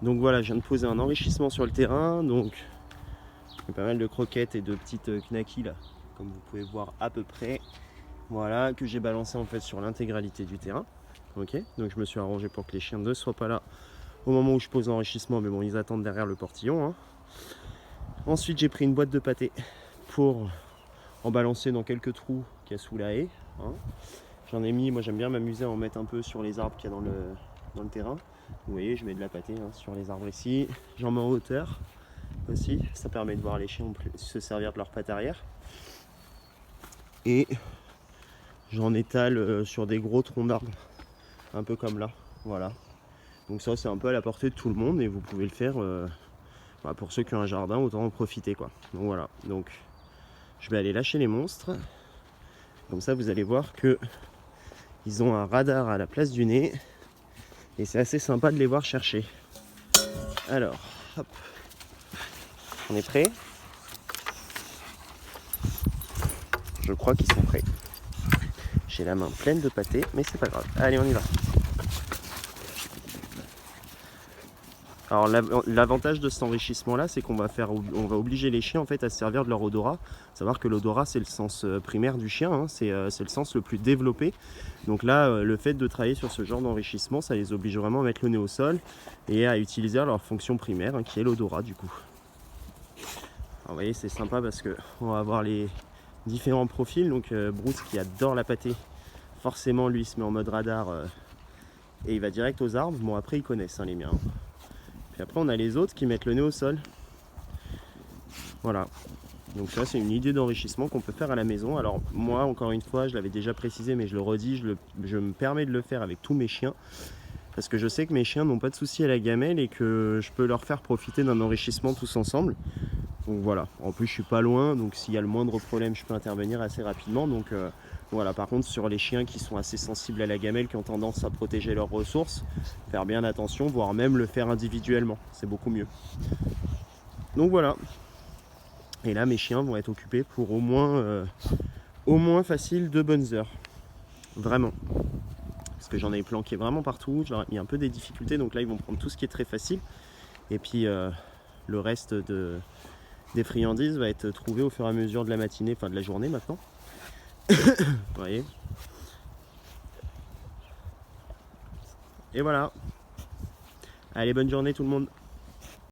Donc voilà, je viens de poser un enrichissement sur le terrain, donc pas mal de croquettes et de petites knackis là, comme vous pouvez voir à peu près. Voilà, que j'ai balancé en fait sur l'intégralité du terrain. Ok, donc je me suis arrangé pour que les chiens ne soient pas là au moment où je pose l'enrichissement, mais bon, ils attendent derrière le portillon, hein. Ensuite, j'ai pris une boîte de pâté pour en balancer dans quelques trous qu'il y a sous la haie, hein. J'en ai mis, moi j'aime bien m'amuser à en mettre un peu sur les arbres qu'il y a dans le terrain. Vous voyez, je mets de la pâtée sur les arbres ici. J'en mets en hauteur aussi, ça permet de voir les chiens se servir de leurs pattes arrière. Et j'en étale sur des gros troncs d'arbres, un peu comme là, voilà. Donc ça c'est un peu à la portée de tout le monde et vous pouvez le faire pour ceux qui ont un jardin, autant en profiter quoi. Donc voilà, donc je vais aller lâcher les monstres. Comme ça vous allez voir que ils ont un radar à la place du nez et c'est assez sympa de les voir chercher. Alors, hop, on est prêt? Je crois qu'ils sont prêts. J'ai la main pleine de pâté, mais c'est pas grave. Allez, on y va. Alors l'avantage de cet enrichissement là, c'est qu'on va obliger les chiens en fait à se servir de leur odorat. Savoir que l'odorat c'est le sens primaire du chien, hein, c'est le sens le plus développé. Donc là, le fait de travailler sur ce genre d'enrichissement, ça les oblige vraiment à mettre le nez au sol et à utiliser leur fonction primaire, hein, qui est l'odorat du coup. Alors, vous voyez, c'est sympa parce que on va avoir les différents profils. Donc Bruce qui adore la pâtée, forcément lui il se met en mode radar et il va direct aux arbres. Bon après ils connaissent, hein, les miens. Et après on a les autres qui mettent le nez au sol. Voilà. Donc ça c'est une idée d'enrichissement qu'on peut faire à la maison. Alors moi encore une fois je l'avais déjà précisé mais je le redis, je me permets de le faire avec tous mes chiens. Parce que je sais que mes chiens n'ont pas de soucis à la gamelle et que je peux leur faire profiter d'un enrichissement tous ensemble. Donc voilà, en plus je suis pas loin, donc s'il y a le moindre problème je peux intervenir assez rapidement. Donc voilà, par contre sur les chiens qui sont assez sensibles à la gamelle, qui ont tendance à protéger leurs ressources, faire bien attention, voire même le faire individuellement, c'est beaucoup mieux. Donc voilà, et là mes chiens vont être occupés pour au moins facile 2 bonnes heures, vraiment. Parce que j'en ai planqué vraiment partout, il y a un peu des difficultés, donc là ils vont prendre tout ce qui est très facile. Et puis le reste des friandises va être trouvé au fur et à mesure de la matinée, enfin de la journée maintenant. Vous voyez. Et voilà. Allez, bonne journée tout le monde.